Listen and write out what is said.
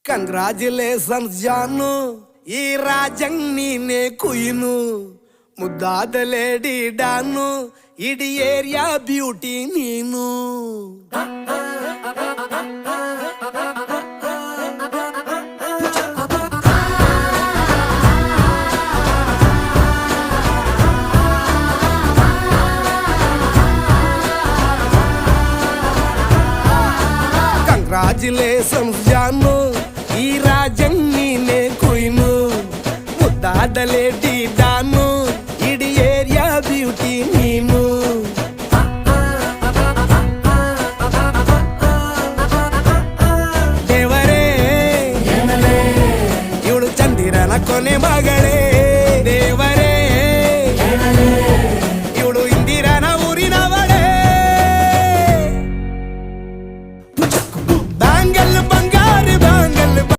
Congratulations ಜಾನು, ಈ ರಾಜಂಗ್ ನೀನೆ ಕುಯ್ನು, ಮುದ್ದಾದ ಲೇಡಿ ಡಾನು, ಇಡೀ ಏರಿಯಾ ಬ್ಯೂಟಿ ನೀನು. ಕಂಗ್ರಾಚುಲೇಷನ್ಸ್ ಜಾನು, ಈ ರಾಜಂಗ್ ನೀನೆ ಕುಯ್ನು, ಮುದ್ದಾದ ಲೇಡಿ ಡಾನು, ಇಡೀ ಏರಿಯಾ ಬ್ಯೂಟಿ ನೀನು. ದೇವರೇ ಇವಳು ಚಂದಿರನ ಕೊನೆ ಮಗಳೇ.